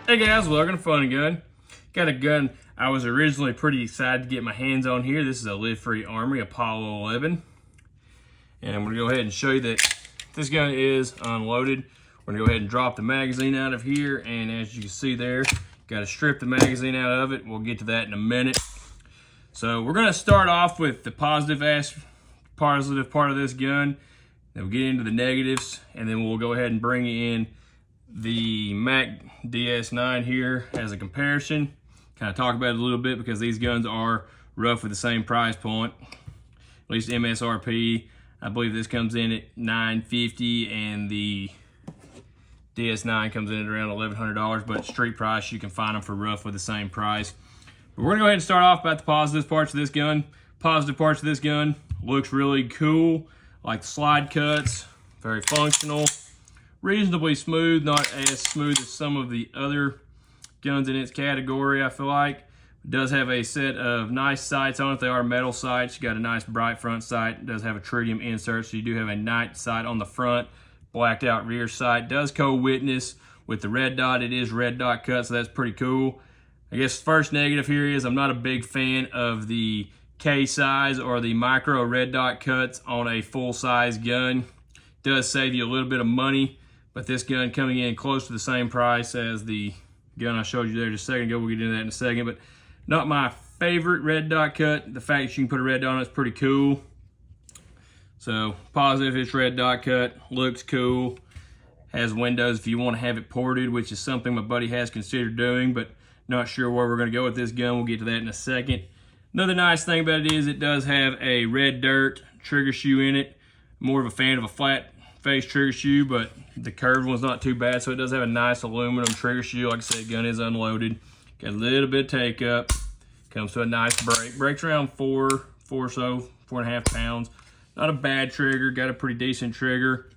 Hey guys, welcome to FunNGun. Got a gun I was originally pretty excited to get my hands on here. This is a lid-free Armory Apollo 11. And I'm going to go ahead and show you that this gun is unloaded. We're going to go ahead and drop the magazine out of here. And as you can see there, got to strip the magazine out of it. We'll get to that in a minute. So we're going to start off with the positive part of this gun. Then we'll get into the negatives. And then we'll go ahead and bring in the Mac DS9 here as a comparison. Kind of talk about it a little bit because these guns are roughly the same price point, at least MSRP. I believe this comes in at $950 and the DS9 comes in at around $1,100, but street price you can find them for roughly the same price. But we're gonna go ahead and start off about the positive parts of this gun. Positive parts of this gun: looks really cool, like the slide cuts, very functional. Reasonably smooth, not as smooth as some of the other guns in its category, I feel like. It does have a set of nice sights on it. They are metal sights. You got a nice bright front sight. It does have a tritium insert, so you do have a night sight on the front, blacked out rear sight. It does co-witness with the red dot. It is red dot cut, so that's pretty cool. I guess the first negative here is I'm not a big fan of the K size or the micro red dot cuts on a full-size gun. It does save you a little bit of money. But this gun coming in close to the same price as the gun I showed you there just a second ago. We'll get into that in a second. But not my favorite red dot cut. The fact that you can put a red dot on it is pretty cool. So positive, it's red dot cut. Looks cool. Has windows if you want to have it ported, which is something my buddy has considered doing. But not sure where we're going to go with this gun. We'll get to that in a second. Another nice thing about it is it does have a red dirt trigger shoe in it. More of a fan of a flat face trigger shoe, but the curved one's not too bad, so it does have a nice aluminum trigger shoe. Like I said, gun is unloaded. Got a little bit of take up. Comes to a nice brake. Brake's around 4.5 pounds. Not a bad trigger. Got a pretty decent trigger.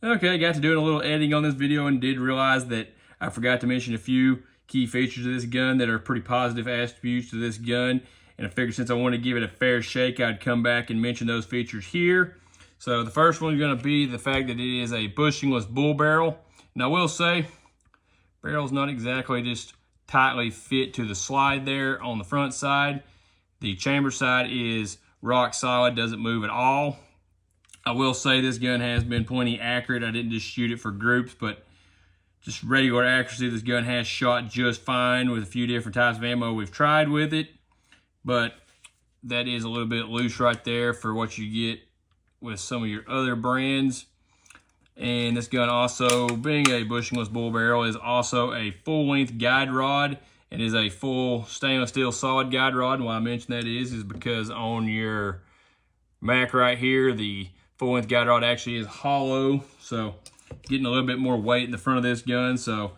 Okay, got to doing a little editing on this video and did realize that I forgot to mention a few key features of this gun that are pretty positive attributes to this gun. And I figured since I want to give it a fair shake, I'd come back and mention those features here. So the first one is going to be the fact that it is a bushingless bull barrel. And I will say, barrel's not exactly just tightly fit to the slide there on the front side. The chamber side is rock solid, doesn't move at all. I will say this gun has been plenty accurate. I didn't just shoot it for groups, but just regular accuracy, this gun has shot just fine with a few different types of ammo we've tried with it. But that is a little bit loose right there for what you get with some of your other brands. And this gun also, being a bushingless bull barrel, is also a full-length guide rod and is a full stainless steel solid guide rod. And why I mention that is because on your Mac right here, the full-length guide rod actually is hollow, so getting a little bit more weight in the front of this gun, so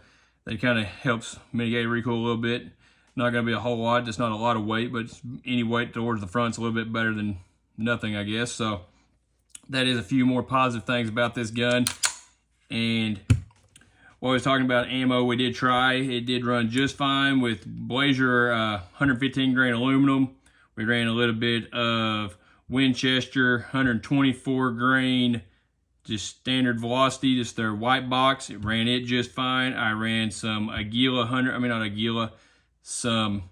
that kind of helps mitigate recoil a little bit. Not going to be a whole lot, just not a lot of weight, but any weight towards the front's a little bit better than nothing, I guess. So that is a few more positive things about this gun. And while I was talking about ammo, we did try. It did run just fine with Blazer 115 grain aluminum. We ran a little bit of Winchester 124 grain, just standard velocity, just their white box. It ran it just fine. I ran some some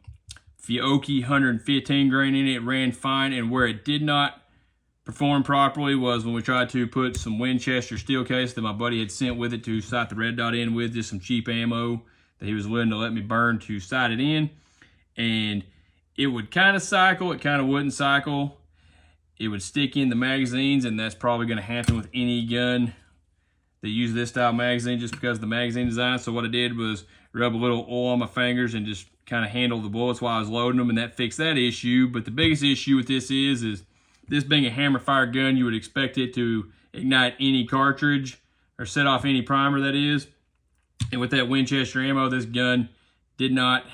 Fiocchi 115 grain in it. It ran fine. And where it did not performed properly was when we tried to put some Winchester steel case that my buddy had sent with it to sight the red dot in with, just some cheap ammo that he was willing to let me burn to sight it in. And it would kind of cycle, it kind of wouldn't cycle. It would stick in the magazines, and that's probably going to happen with any gun that uses this style magazine just because of the magazine design. So what I did was rub a little oil on my fingers and just kind of handle the bullets while I was loading them, and that fixed that issue. But the biggest issue with this is this being a hammer fire gun, you would expect it to ignite any cartridge or set off any primer, that is. And with that Winchester ammo, this gun did not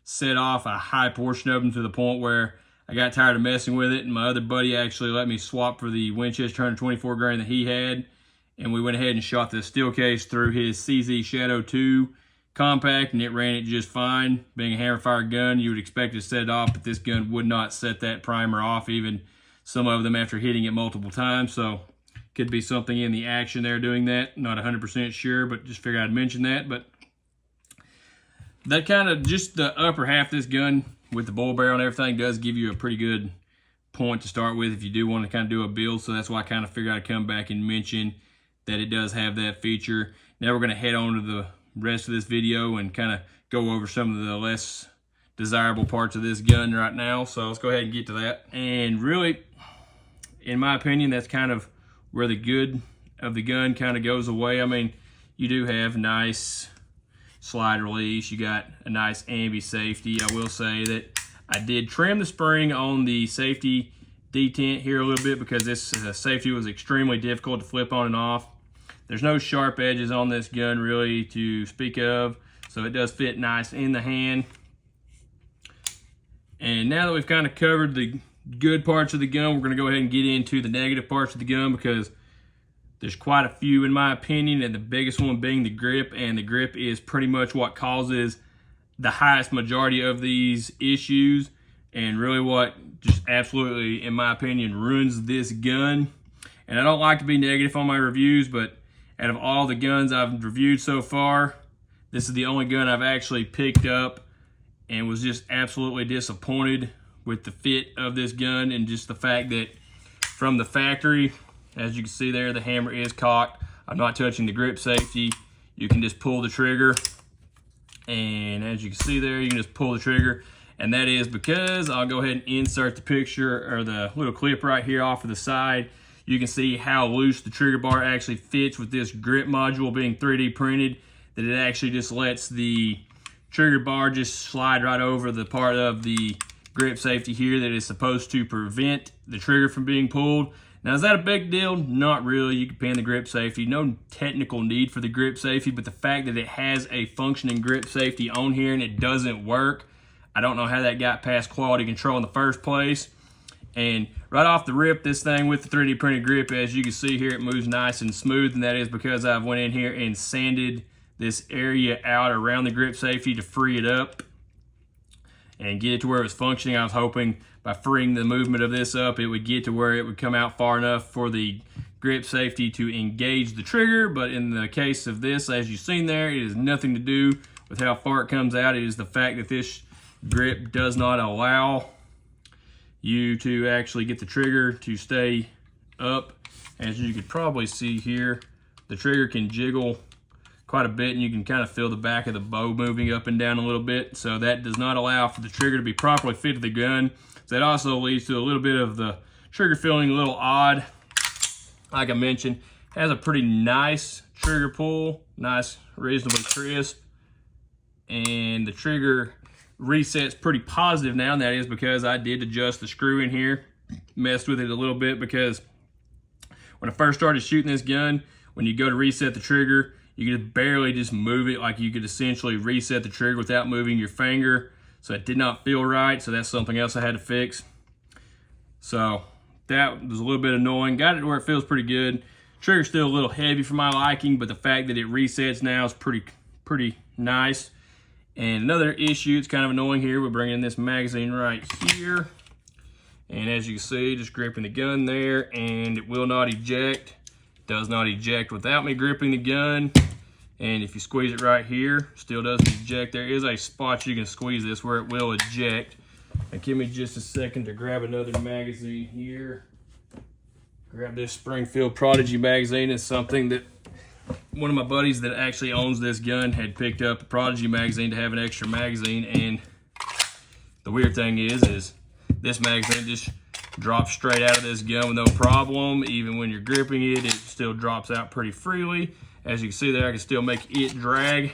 set off a high portion of them to the point where I got tired of messing with it. And my other buddy actually let me swap for the Winchester 124 grain that he had. And we went ahead and shot the steel case through his CZ Shadow 2 compact, and it ran it just fine. Being a hammer fire gun, you would expect it to set it off, but this gun would not set that primer off, even some of them after hitting it multiple times. So could be something in the action there doing that. Not 100% sure, but just figured I'd mention that. But that kind of, just the upper half of this gun with the bull barrel and everything does give you a pretty good point to start with if you do want to kind of do a build. So that's why I kind of figured I'd come back and mention that it does have that feature. Now we're going to head on to the rest of this video and kind of go over some of the less desirable parts of this gun right now. So let's go ahead and get to that. And really, in my opinion, that's kind of where the good of the gun kind of goes away. I mean, you do have nice slide release. You got a nice ambi safety. I will say that I did trim the spring on the safety detent here a little bit because this safety was extremely difficult to flip on and off. There's no sharp edges on this gun really to speak of, so it does fit nice in the hand. And now that we've kind of covered the good parts of the gun, we're going to go ahead and get into the negative parts of the gun because there's quite a few in my opinion, and the biggest one being the grip. And the grip is pretty much what causes the highest majority of these issues, and really what just absolutely, in my opinion, ruins this gun. And I don't like to be negative on my reviews, but out of all the guns I've reviewed so far, this is the only gun I've actually picked up and was just absolutely disappointed with the fit of this gun, and just the fact that from the factory, as you can see there, the hammer is cocked. I'm not touching the grip safety. You can just pull the trigger, and as you can see there, you can just pull the trigger. And that is because, I'll go ahead and insert the picture or the little clip right here off of the side. You can see how loose the trigger bar actually fits with this grip module being 3D printed, that it actually just lets the trigger bar just slide right over the part of the grip safety here that is supposed to prevent the trigger from being pulled. Now, is that a big deal? Not really. You can pin the grip safety. No technical need for the grip safety, but the fact that it has a functioning grip safety on here and it doesn't work, I don't know how that got past quality control in the first place. And right off the rip, this thing with the 3D printed grip, as you can see here, it moves nice and smooth, and that is because I've went in here and sanded this area out around the grip safety to free it up and get it to where it was functioning. I was hoping by freeing the movement of this up, it would get to where it would come out far enough for the grip safety to engage the trigger. But in the case of this, as you've seen there, it has nothing to do with how far it comes out. It is the fact that this grip does not allow you to actually get the trigger to stay up. As you could probably see here, the trigger can jiggle quite a bit, and you can kind of feel the back of the bow moving up and down a little bit. So that does not allow for the trigger to be properly fit to the gun. So that also leads to a little bit of the trigger feeling a little odd. Like I mentioned, has a pretty nice trigger pull, nice, reasonably crisp, and the trigger resets pretty positive now, and that is because I did adjust the screw in here, messed with it a little bit, because when I first started shooting this gun, when you go to reset the trigger, you could barely just move it. Like, you could essentially reset the trigger without moving your finger. So it did not feel right. So that's something else I had to fix. So that was a little bit annoying. Got it to where it feels pretty good. Trigger's still a little heavy for my liking, but the fact that it resets now is pretty nice. And another issue, it's kind of annoying here, we're bringing this magazine right here. And as you can see, just gripping the gun there, and it will not eject. Does not eject without me gripping the gun. And if you squeeze it right here, still doesn't eject. There is a spot you can squeeze this where it will eject. And give me just a second to grab another magazine here. Grab this Springfield Prodigy magazine. It's something that one of my buddies that actually owns this gun had picked up a Prodigy magazine to have an extra magazine. And the weird thing is this magazine just drops straight out of this gun with no problem. Even when you're gripping it, it still drops out pretty freely. As you can see there, I can still make it drag.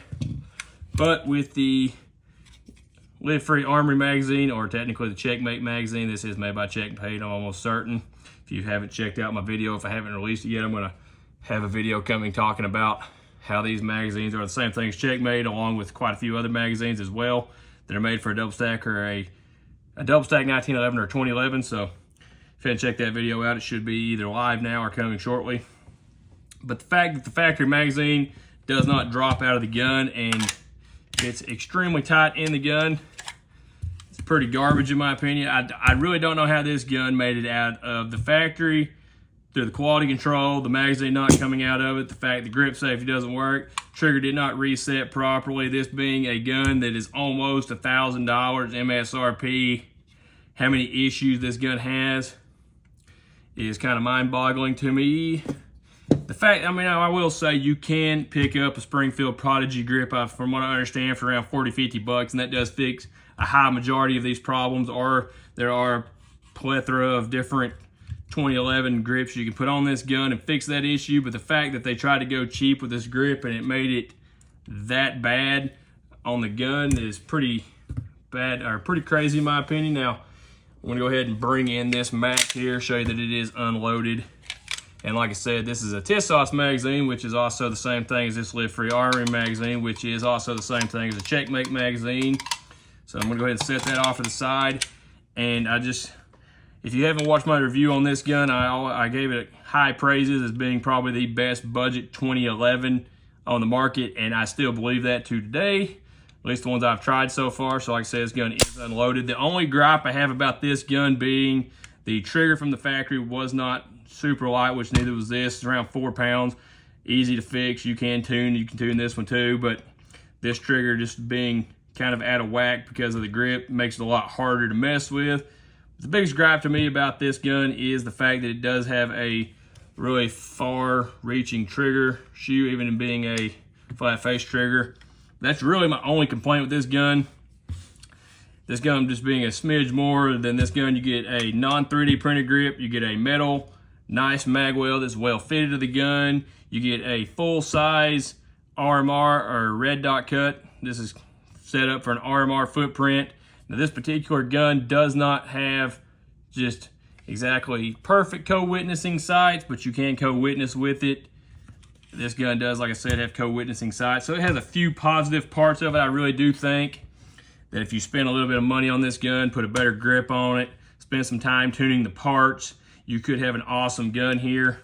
But with the lid-free Armory magazine, or technically the Checkmate magazine, this is made by Checkmate, I'm almost certain. If you haven't checked out my video, if I haven't released it yet, I'm going to have a video coming talking about how these magazines are the same thing as Checkmate, along with quite a few other magazines as well that are made for a double stack, or a double stack 1911 or 2011. So if you haven't checked that video out, it should be either live now or coming shortly. But the fact that the factory magazine does not drop out of the gun and it's extremely tight in the gun, it's pretty garbage in my opinion. I really don't know how this gun made it out of the factory through the quality control, the magazine not coming out of it, the fact the grip safety doesn't work, trigger did not reset properly, this being a gun that is almost $1,000 MSRP. How many issues this gun has is kind of mind-boggling to me. The fact, I mean, I will say you can pick up a Springfield Prodigy grip, from what I understand, for around 40, 50 bucks, and that does fix a high majority of these problems. Or there are a plethora of different 2011 grips you can put on this gun and fix that issue. But the fact that they tried to go cheap with this grip and it made it that bad on the gun is pretty bad, or pretty crazy in my opinion. Now, I'm gonna go ahead and bring in this Mac here, show you that it is unloaded. And like I said, this is a TISOS magazine, which is also the same thing as this Live-Free Armory magazine, which is also the same thing as a Checkmate magazine. So I'm gonna go ahead and set that off to the side. And if you haven't watched my review on this gun, I gave it high praises as being probably the best budget 2011 on the market, and I still believe that to today, at least the ones I've tried so far. So like I said, this gun is unloaded. The only gripe I have about this gun being the trigger from the factory was not super light, which neither was this. It's around 4 pounds, easy to fix. You can tune this one too, but this trigger just being kind of out of whack because of the grip makes it a lot harder to mess with. The biggest gripe to me about this gun is the fact that it does have a really far-reaching trigger shoe, even in being a flat-face trigger. That's really my only complaint with this gun. This gun just being a smidge more than this gun, you get a non-3D printed grip, you get a metal, nice mag weld that's well fitted to the gun, you get a full-size RMR or red dot cut. This is set up for an RMR footprint. Now this particular gun does not have just exactly perfect co-witnessing sights, but you can co-witness with it. This gun does, like I said, have co-witnessing sights. So it has a few positive parts of it. I really do think that if you spend a little bit of money on this gun, put a better grip on it, spend some time tuning the parts, you could have an awesome gun here.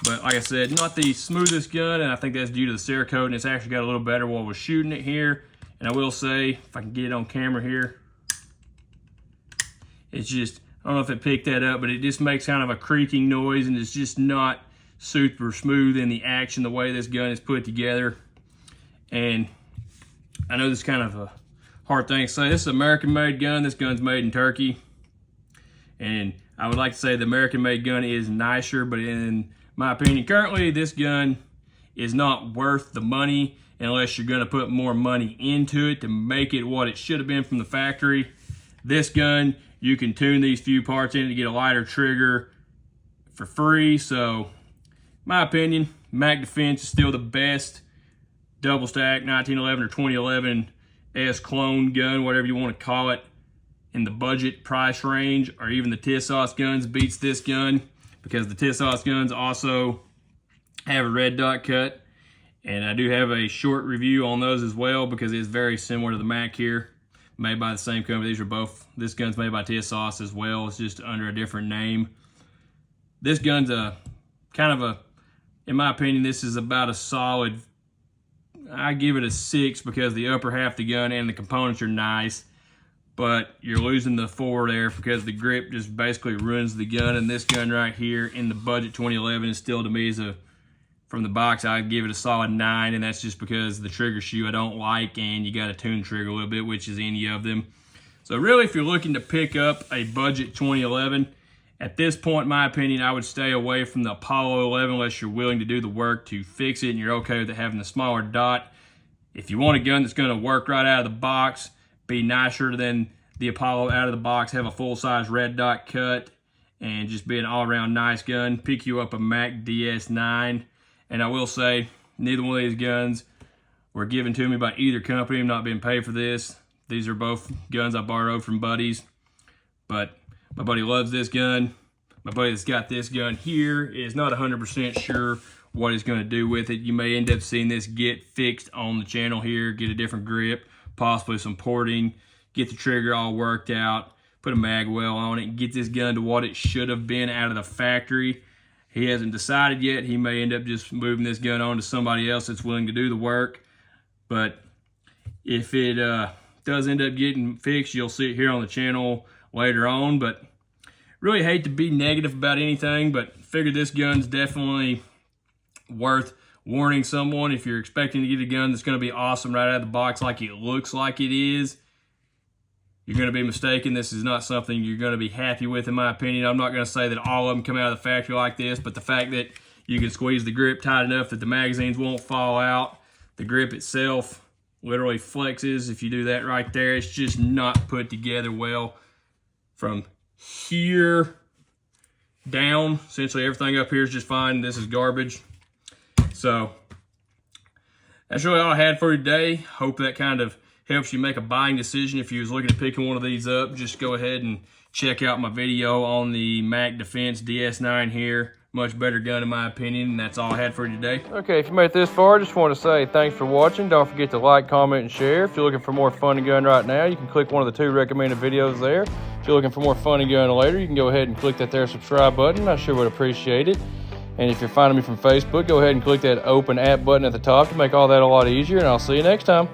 But like I said, not the smoothest gun, and I think that's due to the Cerakote, and it's actually got a little better while we're shooting it here. And I will say, if I can get it on camera here, it's just, I don't know if it picked that up, but it just makes kind of a creaking noise, and it's just not super smooth in the action the way this gun is put together. And I know this is kind of a hard thing to say. This is an American-made gun. This gun's made in Turkey. And I would like to say the American-made gun is nicer, but in my opinion, currently this gun is not worth the money unless you're going to put more money into it to make it what it should have been from the factory. This gun, you can tune these few parts in to get a lighter trigger for free. So, my opinion, Mac Defense is still the best double stack 1911 or 2011 S clone gun, whatever you want to call it, in the budget price range, or even the TISOS guns beats this gun, because the TISOS guns also have a red dot cut. And I do have a short review on those as well, because it's very similar to the Mac here. Made by the same company. These are both, this gun's made by TISOS as well. It's just under a different name. This gun's in my opinion, this is about a solid, I give it a 6, because the upper half of the gun and the components are nice. But you're losing the 4 there because the grip just basically ruins the gun. And this gun right here in the budget 2011 is still, to me, from the box, I'd give it a solid 9, and that's just because the trigger shoe I don't like, and you got to tune the trigger a little bit, which is any of them. So really, if you're looking to pick up a budget 2011, at this point, in my opinion, I would stay away from the Apollo 11 unless you're willing to do the work to fix it and you're okay with it having a smaller dot. If you want a gun that's going to work right out of the box, be nicer than the Apollo out of the box, have a full-size red dot cut, and just be an all-around nice gun, pick you up a Mac DS9. And I will say, neither one of these guns were given to me by either company. I'm not being paid for this. These are both guns I borrowed from buddies. But my buddy loves this gun. My buddy that's got this gun here is not 100% sure what he's going to do with it. You may end up seeing this get fixed on the channel here, get a different grip, possibly some porting, get the trigger all worked out, put a mag well on it, get this gun to what it should have been out of the factory. He hasn't decided yet. He may end up just moving this gun on to somebody else that's willing to do the work. But if it does end up getting fixed, you'll see it here on the channel later on. But really hate to be negative about anything, but figured this gun's definitely worth warning someone. If you're expecting to get a gun that's going to be awesome right out of the box like it looks like it is, you're going to be mistaken. This is not something you're going to be happy with, in my opinion. I'm not going to say that all of them come out of the factory like this, but the fact that you can squeeze the grip tight enough that the magazines won't fall out, the grip itself literally flexes if you do that right there. It's just not put together well from here down. Essentially everything up here is just fine. This is garbage. So that's really all I had for today. Hope that kind of helps you make a buying decision. If you was looking at picking one of these up, just go ahead and check out my video on the Mac Defense DS9 here. Much better gun in my opinion, and that's all I had for you today. Okay, if you made it this far, I just want to say thanks for watching. Don't forget to like, comment, and share. If you're looking for more FunNGun right now, you can click one of the 2 recommended videos there. If you're looking for more FunNGun later, you can go ahead and click that there subscribe button. I sure would appreciate it. And if you're finding me from Facebook, go ahead and click that open app button at the top to make all that a lot easier, and I'll see you next time.